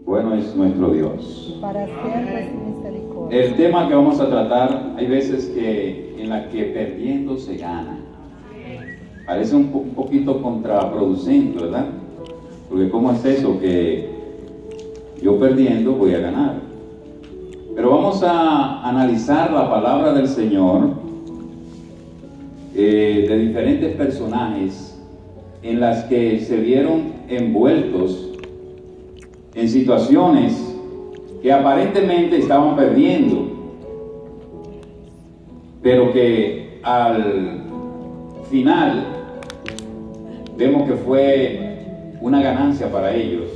Bueno es nuestro Dios. Para siempre su misericordia. El tema que vamos a tratar, hay veces en la que perdiendo se gana. Parece un poquito contraproducente, ¿verdad? Porque ¿cómo es eso que yo perdiendo voy a ganar? Pero vamos a analizar la palabra del Señor de diferentes personajes en las que se vieron envueltos en situaciones que aparentemente estaban perdiendo, pero que al final vemos que fue una ganancia para ellos,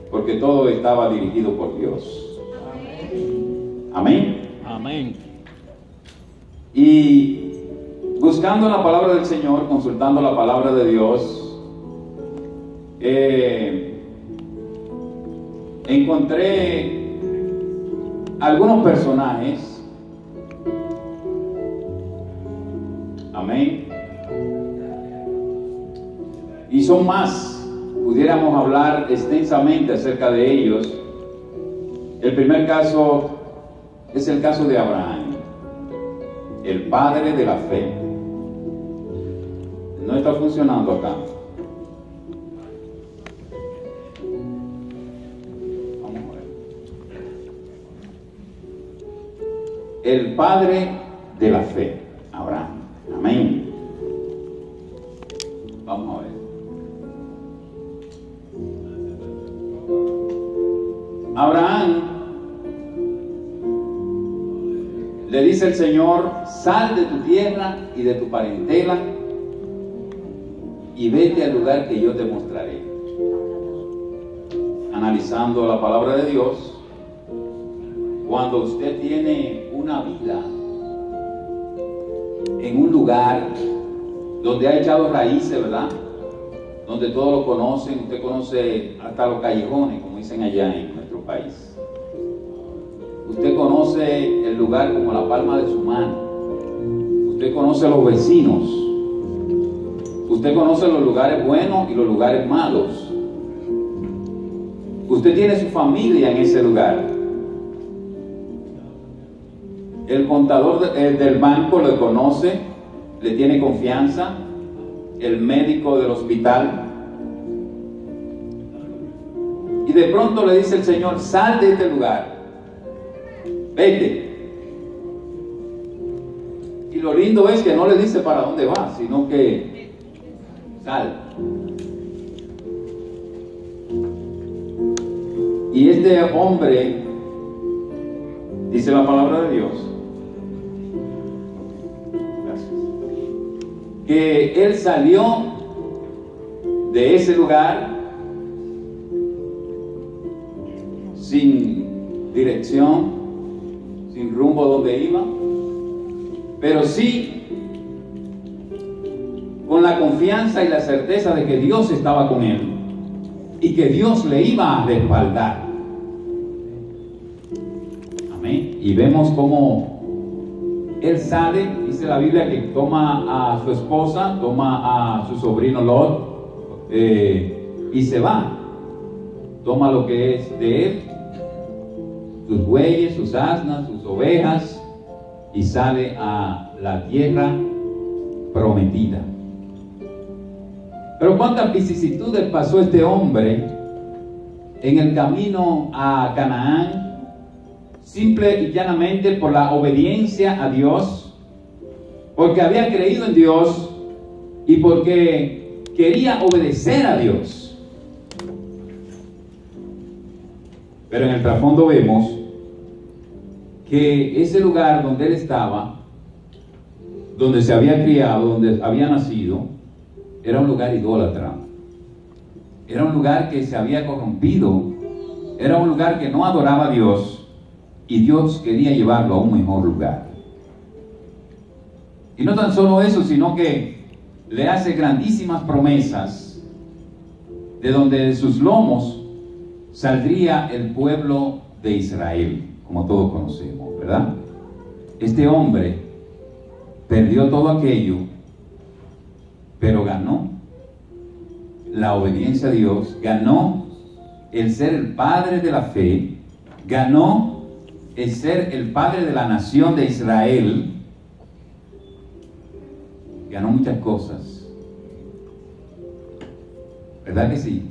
porque todo estaba dirigido por Dios. Amén. Amén. Y buscando la palabra del Señor, consultando la palabra de Dios, encontré algunos personajes. Amén. Y son más, pudiéramos hablar extensamente acerca de ellos. El primer caso es el caso de Abraham, el padre de la fe. No está funcionando acá. Vamos a ver. El padre de la fe, Abraham. Amén. Vamos a ver. Abraham le dice el Señor: sal de tu tierra y de tu parentela y vete al lugar que yo te mostraré. Analizando la palabra de Dios, cuando usted tiene una vida en un lugar donde ha echado raíces, ¿verdad? Donde todos lo conocen, usted conoce hasta los callejones, como dicen allá en nuestro país. Usted conoce el lugar como la palma de su mano. Usted conoce a los vecinos. Usted conoce los lugares buenos y los lugares malos. Usted tiene su familia en ese lugar. El contador del banco le conoce, le tiene confianza. El médico del hospital. Y de pronto le dice el Señor: sal de este lugar. Vete. Y lo lindo es que no le dice para dónde va, sino que sal. Y este hombre, dice la palabra de Dios, gracias, que él salió de ese lugar sin dirección, sin rumbo donde iba, pero sí con la confianza y la certeza de que Dios estaba con él y que Dios le iba a respaldar. Amén. Y vemos cómo él sale, dice la Biblia, que toma a su esposa, toma a su sobrino Lot y se va. Toma lo que es de él, sus bueyes, sus asnas, sus ovejas, y sale a la tierra prometida. Pero cuántas vicisitudes pasó este hombre en el camino a Canaán, simple y llanamente por la obediencia a Dios, porque había creído en Dios y porque quería obedecer a Dios. Pero en el trasfondo vemos que ese lugar donde él estaba, donde se había criado, donde había nacido, era un lugar idólatra. Era un lugar que se había corrompido. Era un lugar que no adoraba a Dios. Y Dios quería llevarlo a un mejor lugar. Y no tan solo eso, sino que le hace grandísimas promesas, de donde de sus lomos saldría el pueblo de Israel, como todos conocemos, ¿verdad? Este hombre perdió todo aquello, pero ganó la obediencia a Dios, ganó el ser el padre de la fe, ganó el ser el padre de la nación de Israel, ganó muchas cosas. ¿Verdad que sí?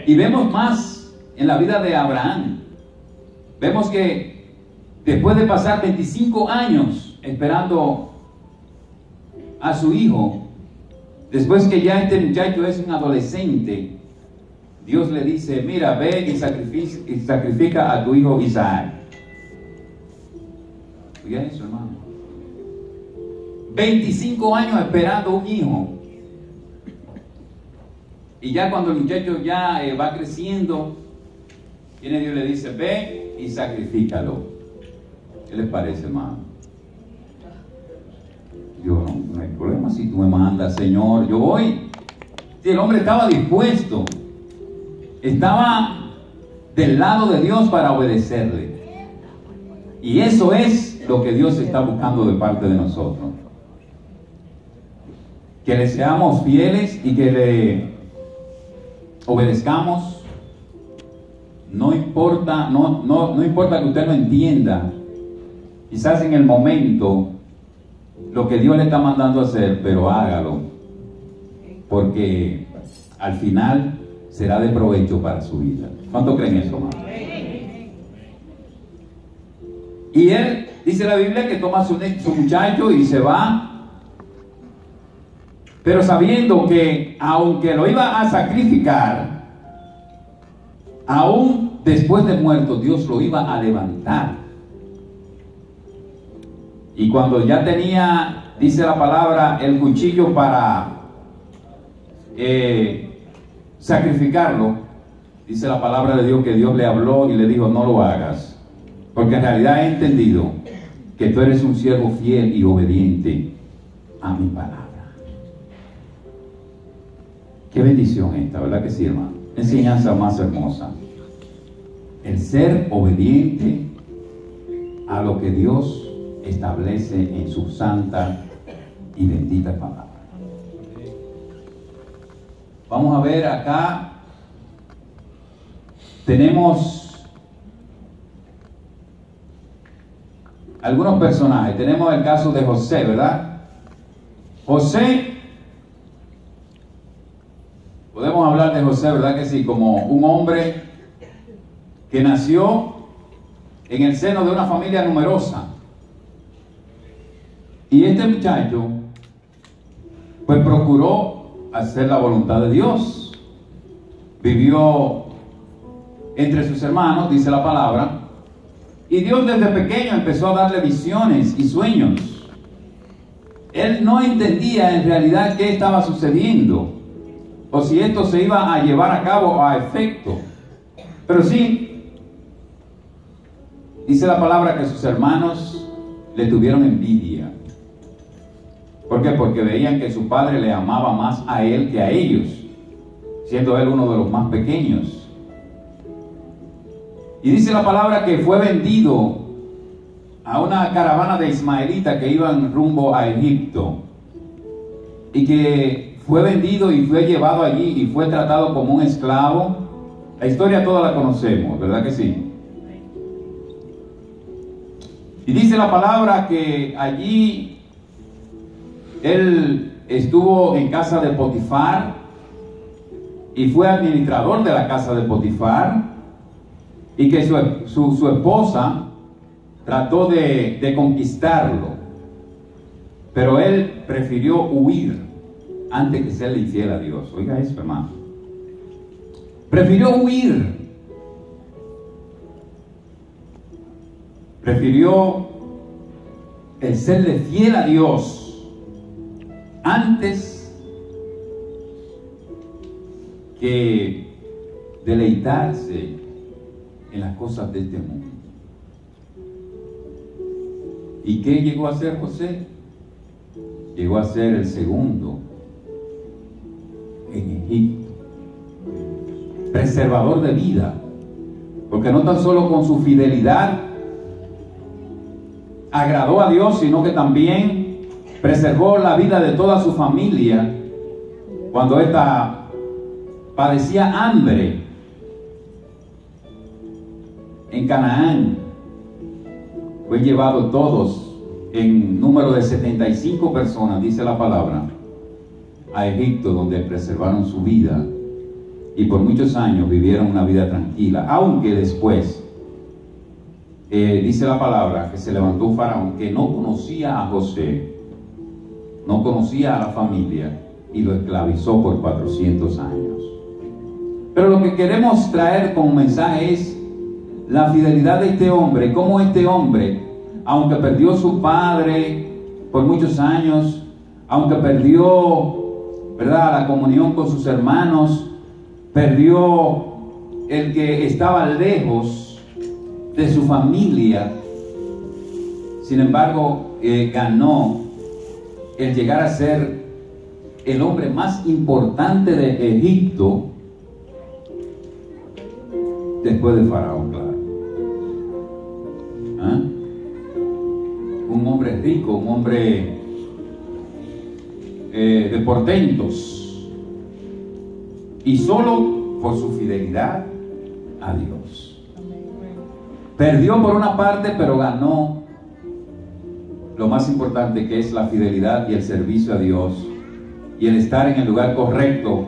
Y vemos más en la vida de Abraham. Vemos que después de pasar 25 años esperando a su hijo, después que ya este muchacho es un adolescente, Dios le dice: mira, ve y sacrifica a tu hijo Isaac. Oiga eso, hermano. 25 años esperando un hijo. Y ya cuando el muchacho ya va creciendo, viene Dios y le dice: ve y sacrifícalo. ¿Qué les parece, hermano? Yo no hay problema si tú me mandas, Señor, yo voy. Si el hombre estaba dispuesto, estaba del lado de Dios para obedecerle. Y eso es lo que Dios está buscando de parte de nosotros. Que le seamos fieles y que le obedezcamos. No importa, no importa que usted no entienda, quizás en el momento, lo que Dios le está mandando a hacer, pero hágalo, porque al final será de provecho para su vida. ¿Cuánto creen eso, hermano? Y él, dice la Biblia, que toma su muchacho y se va, pero sabiendo que aunque lo iba a sacrificar, aún después de muerto, Dios lo iba a levantar. Y cuando ya tenía, dice la palabra, el cuchillo para sacrificarlo, dice la palabra de Dios que Dios le habló y le dijo: no lo hagas, porque en realidad he entendido que tú eres un siervo fiel y obediente a mi palabra. Qué bendición esta, ¿verdad que sí, hermano? Enseñanza más hermosa. El ser obediente a lo que Dios establece en su santa y bendita palabra. Vamos a ver acá. Tenemos algunos personajes. Tenemos el caso de José, ¿verdad? José, podemos hablar de José, ¿verdad que sí? Como un hombre que nació en el seno de una familia numerosa. Y este muchacho, pues procuró hacer la voluntad de Dios. Vivió entre sus hermanos, dice la palabra, y Dios desde pequeño empezó a darle visiones y sueños. Él no entendía en realidad qué estaba sucediendo, o si esto se iba a llevar a cabo a efecto. Pero sí, dice la palabra que sus hermanos le tuvieron envidia. ¿Por qué? Porque veían que su padre le amaba más a él que a ellos, siendo él uno de los más pequeños. Y dice la palabra que fue vendido a una caravana de ismaelitas que iban rumbo a Egipto, y que fue vendido y fue llevado allí y fue tratado como un esclavo. La historia toda la conocemos, ¿verdad que sí? Y dice la palabra que allí él estuvo en casa de Potifar y fue administrador de la casa de Potifar, y que su esposa trató de conquistarlo, pero él prefirió huir antes que serle infiel a Dios. Oiga eso, hermano. Prefirió huir. Prefirió el serle fiel a Dios antes que deleitarse en las cosas de este mundo. ¿Y qué llegó a ser José? Llegó a ser el segundo en Egipto, preservador de vida, porque no tan solo con su fidelidad agradó a Dios, sino que también preservó la vida de toda su familia cuando ésta padecía hambre en Canaán, fue llevado todos en número de 75 personas, dice la palabra, a Egipto, donde preservaron su vida y por muchos años vivieron una vida tranquila, aunque después dice la palabra que se levantó un faraón que no conocía a José, no conocía a la familia y lo esclavizó por 400 años. Pero lo que queremos traer como mensaje es la fidelidad de este hombre, cómo este hombre, aunque perdió su padre por muchos años, aunque perdió, ¿verdad?, la comunión con sus hermanos, perdió el que estaba lejos de su familia, sin embargo, ganó el llegar a ser el hombre más importante de Egipto después de Faraón, claro. ¿Ah? Un hombre rico, un hombre de portentos, y solo por su fidelidad a Dios. Perdió por una parte, pero ganó lo más importante, que es la fidelidad y el servicio a Dios y el estar en el lugar correcto,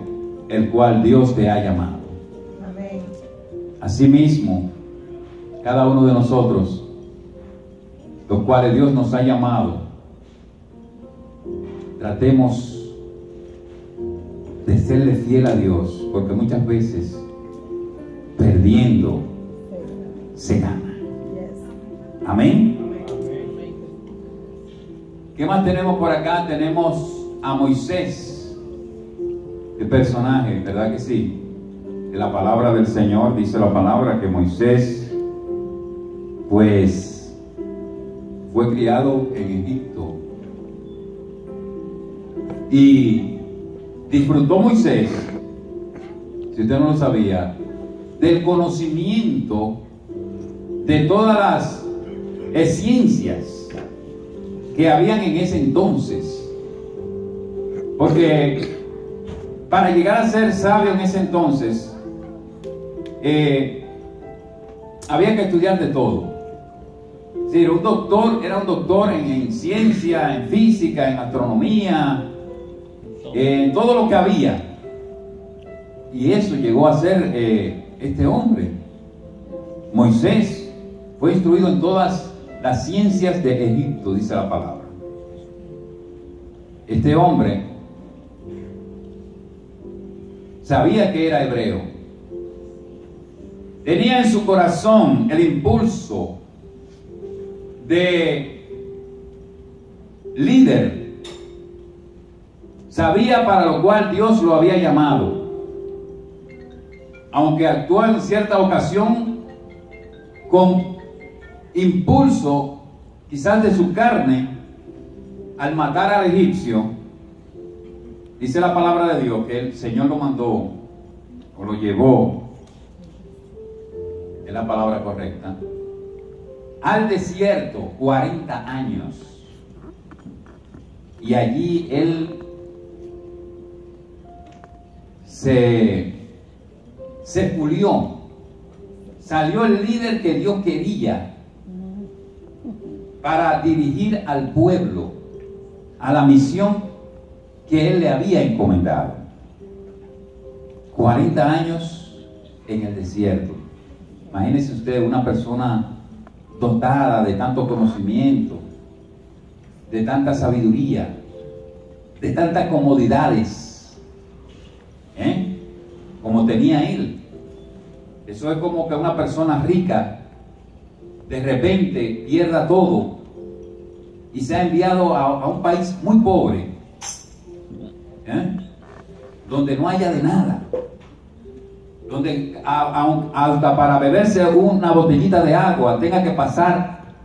el cual Dios te ha llamado. Amén. Asimismo, cada uno de nosotros, los cuales Dios nos ha llamado, tratemos de serle fiel a Dios, porque muchas veces perdiendo se gana. Yes. Amén. ¿Qué más tenemos por acá? Tenemos a Moisés, el personaje, ¿verdad que sí? De la palabra del Señor, dice la palabra que Moisés, pues, fue criado en Egipto. Y disfrutó Moisés, si usted no lo sabía, del conocimiento de todas las ciencias que habían en ese entonces. Porque para llegar a ser sabio en ese entonces, había que estudiar de todo. Es decir, un doctor era un doctor en ciencia, en física, en astronomía, en todo lo que había. Y eso llegó a ser este hombre. Moisés fue instruido en todas las ciencias de Egipto, dice la palabra. Este hombre sabía que era hebreo. Tenía en su corazón el impulso de líder. Sabía para lo cual Dios lo había llamado. Aunque actuó en cierta ocasión con impulso, quizás de su carne, al matar al egipcio, dice la palabra de Dios que el Señor lo mandó o lo llevó, es la palabra correcta, al desierto 40 años. Y allí él se pulió, salió el líder que Dios quería para dirigir al pueblo a la misión que él le había encomendado. 40 años en el desierto. Imagínese usted una persona dotada de tanto conocimiento, de tanta sabiduría, de tantas comodidades, como tenía él. Eso es como que una persona rica de repente pierda todo y sea enviado a un país muy pobre, donde no haya de nada, donde hasta para beberse una botellita de agua tenga que pasar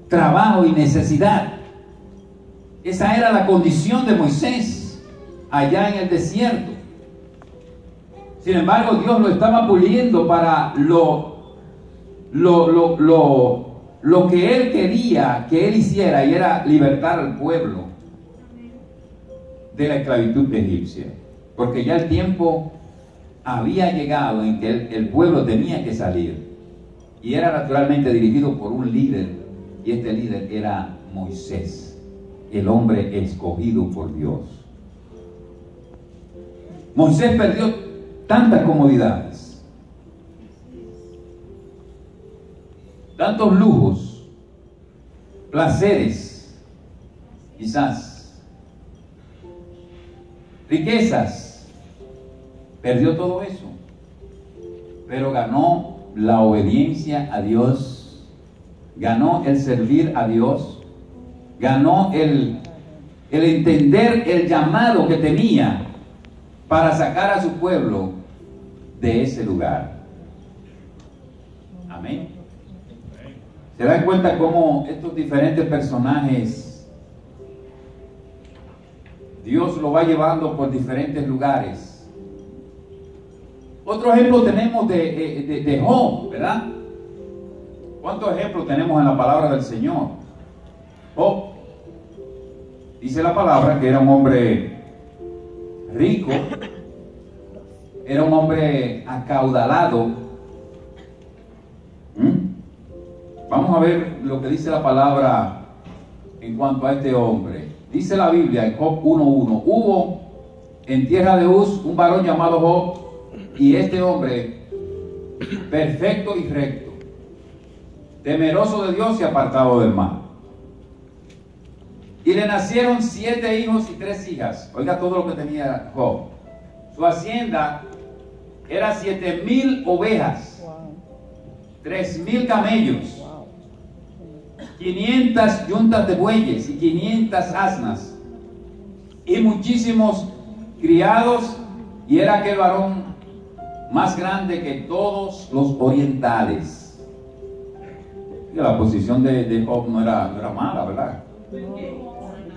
trabajo y necesidad. Esa era la condición de Moisés allá en el desierto. Sin embargo, Dios lo estaba puliendo para lo que él quería que él hiciera, y era libertar al pueblo de la esclavitud egipcia. Porque ya el tiempo había llegado en que el pueblo tenía que salir. Y era naturalmente dirigido por un líder, y este líder era Moisés, el hombre escogido por Dios. Moisés perdió tantas comodidades, tantos lujos, placeres, quizás, riquezas, perdió todo eso, pero ganó la obediencia a Dios, ganó el servir a Dios, ganó el entender el llamado que tenía para sacar a su pueblo de ese lugar. Amén. ¿Se dan cuenta cómo estos diferentes personajes Dios lo va llevando por diferentes lugares? Otro ejemplo tenemos de Job, ¿verdad? ¿Cuántos ejemplos tenemos en la palabra del Señor? Job, dice la palabra que era un hombre rico, era un hombre acaudalado. Vamos a ver lo que dice la palabra en cuanto a este hombre. Dice la Biblia en Job 1:1: hubo en tierra de Uz un varón llamado Job, y este hombre perfecto y recto, temeroso de Dios y apartado del mal. Y le nacieron 7 hijos y 3 hijas. Oiga todo lo que tenía Job. Su hacienda era 7,000 ovejas, 3,000 camellos, 500 yuntas de bueyes y 500 asnas, y muchísimos criados, y era aquel varón más grande que todos los orientales. Y la posición de Job no era mala, ¿verdad?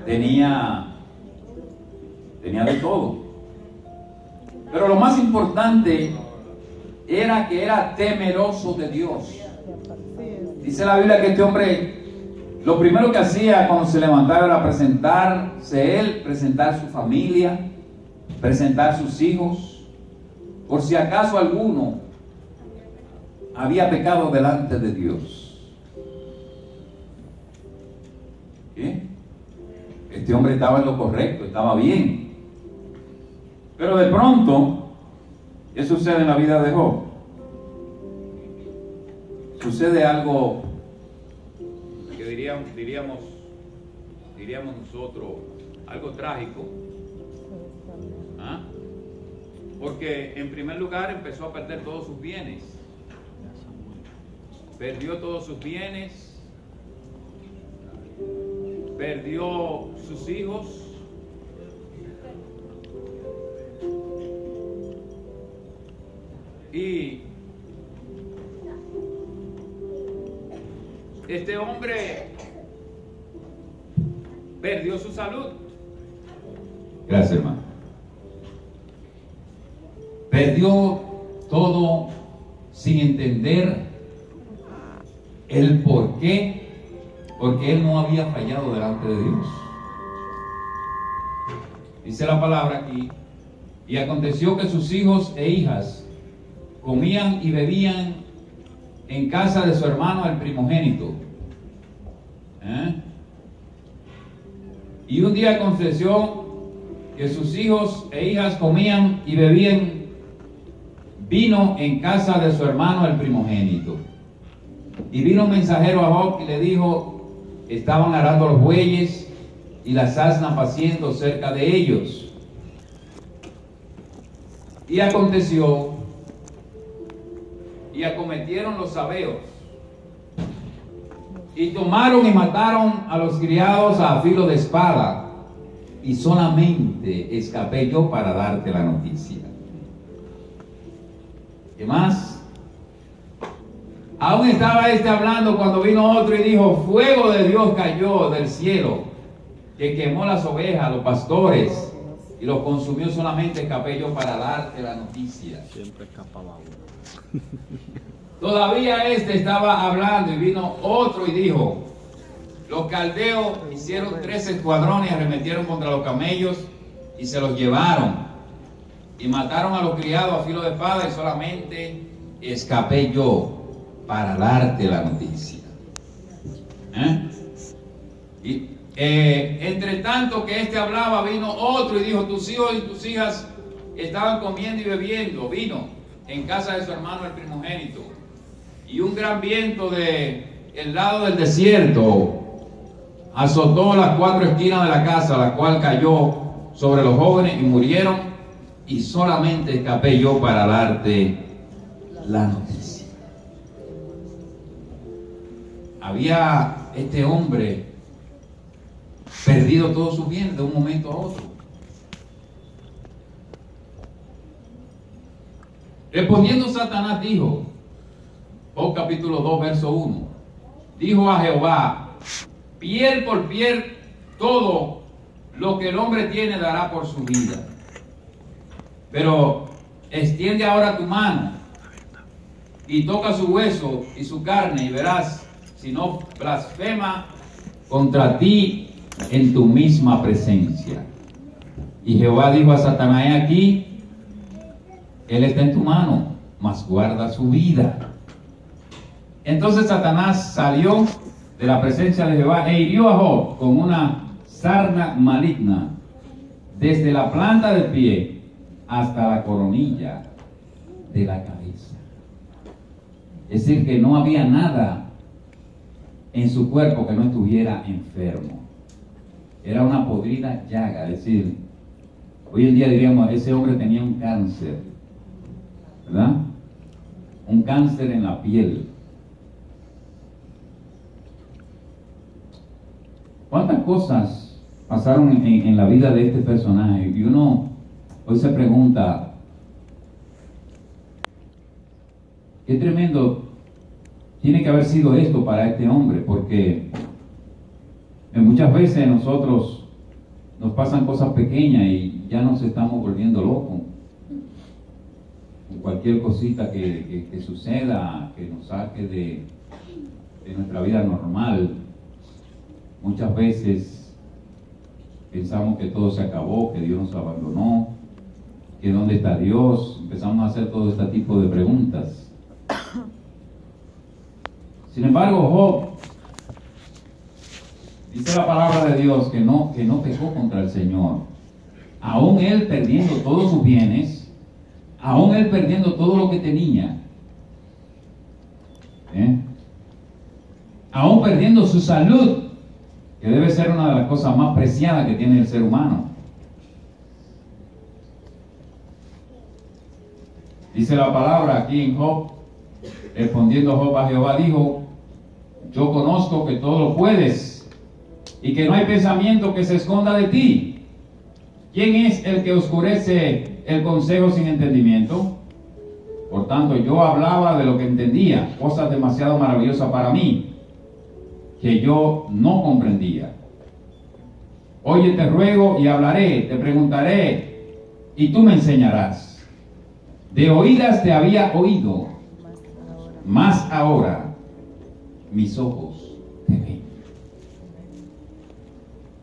Tenía de todo. Pero lo más importante era que era temeroso de Dios. Dice la Biblia que este hombre, lo primero que hacía cuando se levantaba era presentarse él, presentar su familia, presentar sus hijos, por si acaso alguno había pecado delante de Dios. ¿Qué? Este hombre estaba en lo correcto, estaba bien. Pero de pronto, ¿qué sucede en la vida de Job? Sucede algo que diríamos nosotros, algo trágico. ¿Ah? Porque en primer lugar empezó a perder todos sus bienes. Perdió todos sus bienes, perdió sus hijos, y este hombre perdió su salud. Gracias, hermano. Perdió todo sin entender el por qué, porque él no había fallado delante de Dios. Dice la palabra aquí: y aconteció que sus hijos e hijas comían y bebían en casa de su hermano el primogénito. Y un día aconteció que sus hijos e hijas comían y bebían vino en casa de su hermano el primogénito. Y vino un mensajero a Job y le dijo: estaban arando los bueyes y las asnas paciendo cerca de ellos. Y aconteció, y acometieron los sabeos, y tomaron y mataron a los criados a filo de espada, y solamente escapé yo para darte la noticia. ¿Qué más? Aún estaba este hablando cuando vino otro y dijo: fuego de Dios cayó del cielo, que quemó las ovejas, los pastores, y los consumió. Solamente escapé yo para darte la noticia. Siempre escapaba uno. Todavía este estaba hablando y vino otro y dijo: los caldeos hicieron 3 escuadrones y arremetieron contra los camellos y se los llevaron, y mataron a los criados a filo de espada, y solamente escapé yo para darte la noticia. Entre tanto que éste hablaba, vino otro y dijo: tus hijos y tus hijas estaban comiendo y bebiendo vino en casa de su hermano el primogénito, y un gran viento de el lado del desierto azotó las 4 esquinas de la casa, la cual cayó sobre los jóvenes y murieron, y solamente escapé yo para darte la noticia. Había este hombre perdido todos sus bienes de un momento a otro. Respondiendo Satanás dijo, Job capítulo 2 verso 1, dijo a Jehová: piel por piel, todo lo que el hombre tiene dará por su vida. Pero extiende ahora tu mano y toca su hueso y su carne, y verás si no blasfema contra ti en tu misma presencia. Y Jehová dijo a Satanás: he aquí, él está en tu mano, mas guarda su vida. Entonces Satanás salió de la presencia de Jehová e hirió a Job con una sarna maligna, desde la planta del pie hasta la coronilla de la cabeza. Es decir, que no había nada en su cuerpo que no estuviera enfermo. Era una podrida llaga. Es decir, hoy en día diríamos, ese hombre tenía un cáncer, ¿verdad? Un cáncer en la piel. ¿Cuántas cosas pasaron en la vida de este personaje? Y uno hoy se pregunta, qué tremendo tiene que haber sido esto para este hombre, porque muchas veces nosotros nos pasan cosas pequeñas y ya nos estamos volviendo locos. Cualquier cosita que suceda, que nos saque de nuestra vida normal, muchas veces pensamos que todo se acabó, que Dios nos abandonó, que dónde está Dios. Empezamos a hacer todo este tipo de preguntas. Sin embargo, Job, dice la palabra de Dios que no pecó contra el Señor. Aún él perdiendo todos sus bienes, aún él perdiendo todo lo que tenía, aún perdiendo su salud, que debe ser una de las cosas más preciadas que tiene el ser humano. Dice la palabra aquí en Job, respondiendo Job a Jehová, dijo: yo conozco que todo lo puedes y que no hay pensamiento que se esconda de ti. ¿Quién es el que oscurece el consejo sin entendimiento? Por tanto, yo hablaba de lo que entendía, cosas demasiado maravillosas para mí, que yo no comprendía. Oye, te ruego y hablaré, te preguntaré y tú me enseñarás. De oídas te había oído, mas ahora mis ojos te ven.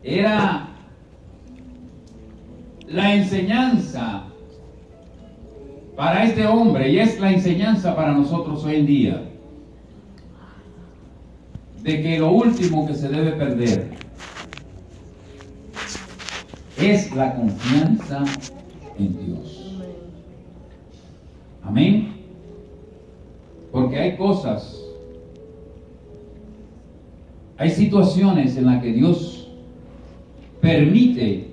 Era la enseñanza para este hombre, y es la enseñanza para nosotros hoy en día, de que lo último que se debe perder es la confianza en Dios. Amén. Porque hay cosas, hay situaciones en las que Dios permite,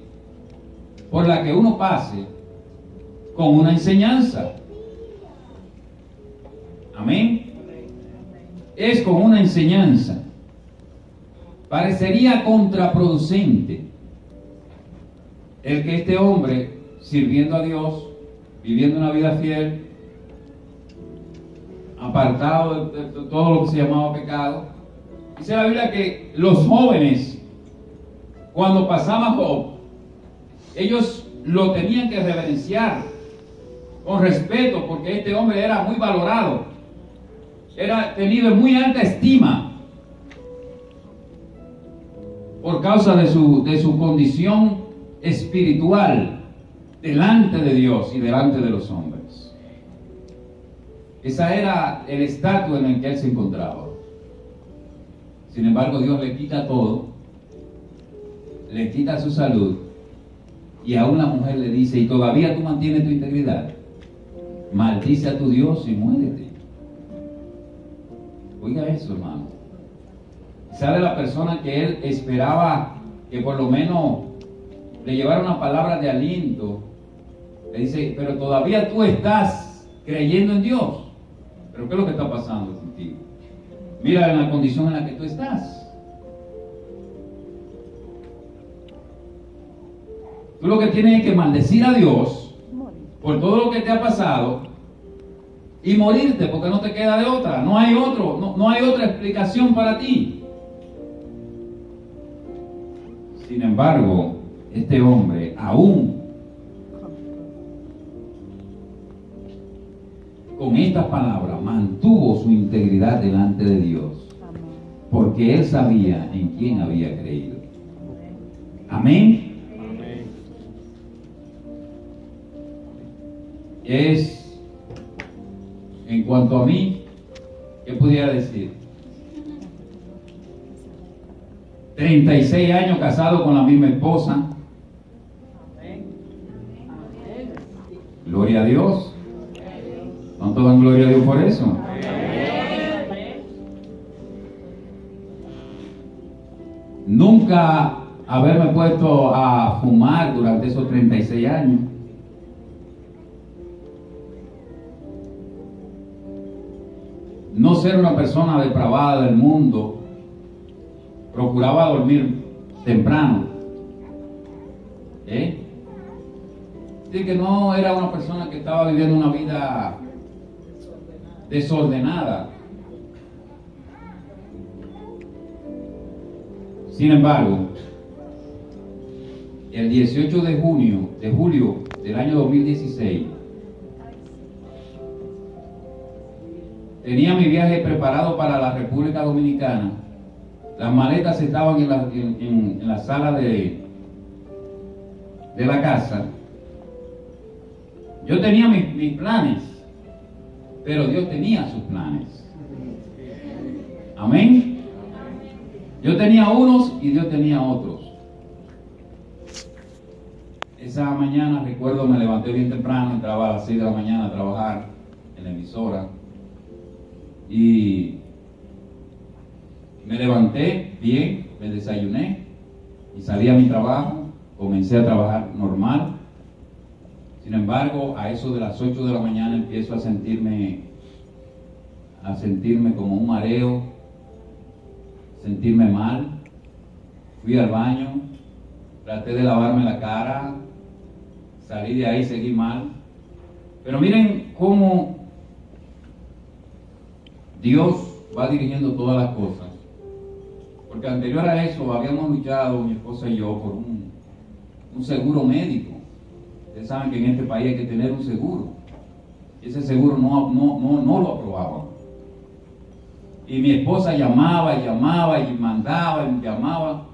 por la que uno pase con una enseñanza. Amén. Es con una enseñanza. Parecería contraproducente el que este hombre, sirviendo a Dios, viviendo una vida fiel, apartado de todo lo que se llamaba pecado, dice la Biblia que los jóvenes, cuando pasaba Job, ellos lo tenían que reverenciar con respeto, porque este hombre era muy valorado, era tenido en muy alta estima por causa de su condición espiritual delante de Dios y delante de los hombres. Ese era el estatus en el que él se encontraba. Sin embargo, Dios le quita todo, le quita su salud, y aún la mujer le dice, ¿y todavía tú mantienes tu integridad? Maldice a tu Dios y muérete. Oiga eso, hermano. Sale la persona que él esperaba que por lo menos le llevara una palabra de aliento. Le dice, pero todavía tú estás creyendo en Dios. ¿Pero qué es lo que está pasando contigo? Mira en la condición en la que tú estás. Tú lo que tienes es que maldecir a Dios por todo lo que te ha pasado y morirte, porque no te queda de otra. No hay otra explicación para ti. Sin embargo, este hombre aún con estas palabras mantuvo su integridad delante de Dios, porque él sabía en quién había creído. Amén. Es, en cuanto a mí, ¿qué pudiera decir? 36 años casado con la misma esposa. Gloria a Dios. ¿Cuánto dan gloria a Dios por eso? Nunca haberme puesto a fumar durante esos 36 años. No ser una persona depravada del mundo. Procuraba dormir temprano. Así que no era una persona que estaba viviendo una vida desordenada. Sin embargo, el 18 de julio del año 2016, tenía mi viaje preparado para la República Dominicana. Las maletas estaban en la sala de la casa. Yo tenía mis planes, pero Dios tenía sus planes. Amén. Yo tenía unos y Dios tenía otros. Esa mañana, recuerdo, me levanté bien temprano, entraba a las 6 de la mañana a trabajar en la emisora. Y me levanté bien, me desayuné y salí a mi trabajo, comencé a trabajar normal. Sin embargo, a eso de las 8 de la mañana empiezo a sentirme como un mareo, sentirme mal. Fui al baño, traté de lavarme la cara, salí de ahí, seguí mal. Pero miren cómo Dios va dirigiendo todas las cosas. Porque anterior a eso habíamos luchado, mi esposa y yo, por un seguro médico. Ustedes saben que en este país hay que tener un seguro. Ese seguro no lo aprobaban. Y mi esposa llamaba y mandaba y llamaba.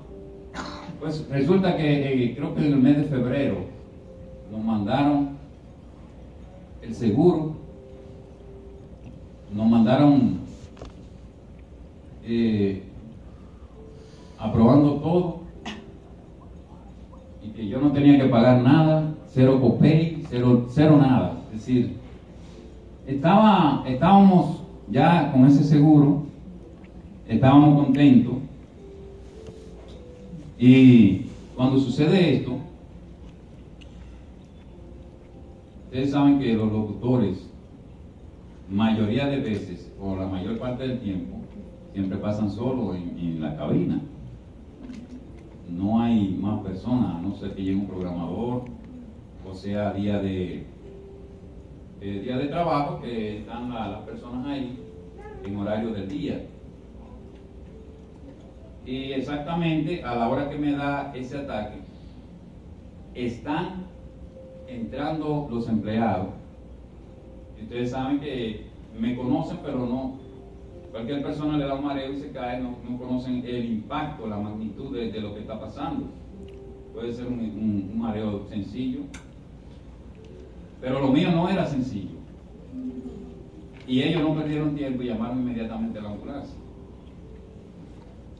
Pues resulta que creo que en el mes de febrero nos mandaron el seguro, nos mandaron aprobando todo y que yo no tenía que pagar nada, cero copay, cero nada. Es decir, estábamos ya con ese seguro, estábamos contentos. Y cuando sucede esto, ustedes saben que los locutores, mayoría de veces, o la mayor parte del tiempo, siempre pasan solos en la cabina. No hay más personas, a no ser que llegue un programador, o sea, día de trabajo, que están las personas ahí en horario del día. Y exactamente a la hora que me da ese ataque, están entrando los empleados. Y ustedes saben que me conocen, pero no. Cualquier persona le da un mareo y se cae, no conocen el impacto, la magnitud de lo que está pasando. Puede ser un mareo sencillo, pero lo mío no era sencillo. Y ellos no perdieron tiempo y llamaron inmediatamente a la ambulancia.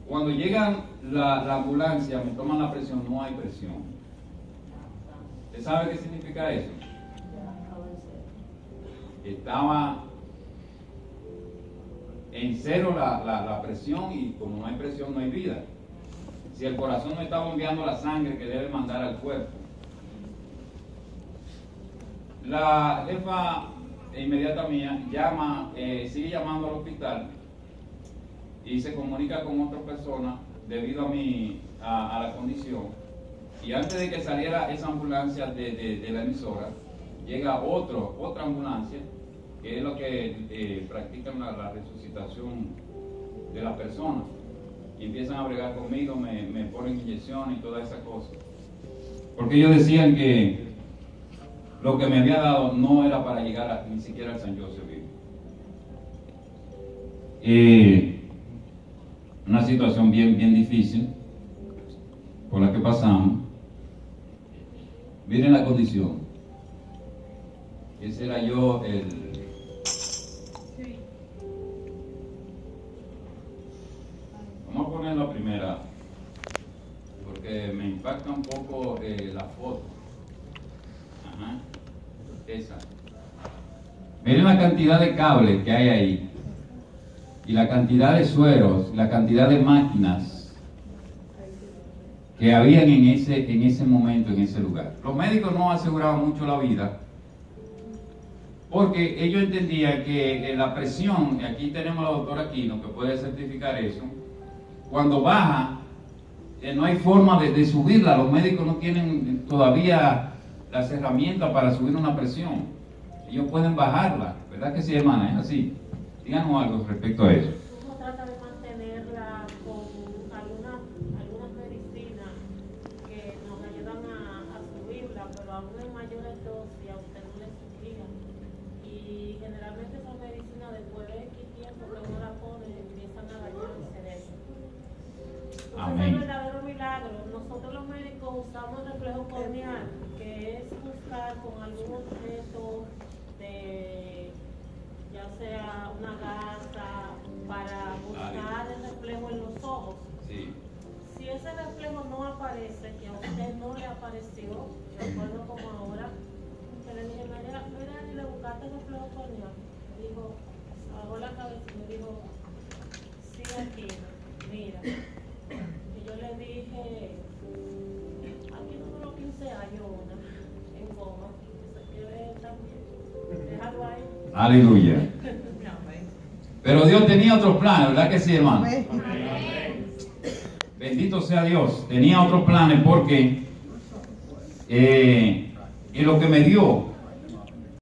Cuando llega la ambulancia, me toman la presión, no hay presión. ¿Usted sabe qué significa eso? Estaba en cero la presión, y como no hay presión no hay vida. Si el corazón no está bombeando la sangre que debe mandar al cuerpo. La jefa inmediata mía sigue llamando al hospital y se comunica con otra persona debido a la condición. Y antes de que saliera esa ambulancia de la emisora, llega otra ambulancia, que es lo que practican la resucitación de la persona. Y empiezan a bregar conmigo, me ponen inyecciones y todas esas cosas. Porque ellos decían que lo que me había dado no era para llegar ni siquiera al San Joseph vivo. Una situación bien difícil por la que pasamos. Miren la condición. Ese era yo Vamos a poner la primera, porque me impacta un poco la foto. Ajá. Esa. Miren la cantidad de cables que hay ahí, y la cantidad de sueros, la cantidad de máquinas que habían en ese momento, en ese lugar. Los médicos no aseguraban mucho la vida, porque ellos entendían que la presión, y aquí tenemos a la doctora Aquino que puede certificar eso, cuando baja, no hay forma de subirla. Los médicos no tienen todavía las herramientas para subir una presión. Ellos pueden bajarla, ¿verdad que sí, hermana? Es así. Díganos algo respecto a eso. Uno trata de mantenerla con algunas medicinas que nos ayudan a subirla, pero aún en mayores dosis a usted no le subían. Y generalmente esas medicinas, después de X tiempo que uno la pone, empiezan a dañar el cerebro. Entonces, es el verdadero milagro. Nosotros los médicos usamos el reflejo corneal, que es buscar con algún objeto ya sea una gasa, para buscar el reflejo en los ojos. Sí. Si ese reflejo no aparece, que a usted no le apareció, yo recuerdo como ahora, que le dije, mira, y le buscaste el reflejo corneal. Me dijo, bajó la cabeza y me dijo, sí, aquí, mira. Y yo le dije, aquí no duró 15 años una, en coma, se quiere también, déjalo ahí. Aleluya. Pero Dios tenía otros planes, ¿verdad que sí, hermano? Bendito sea Dios. Tenía otros planes porque y lo que me dio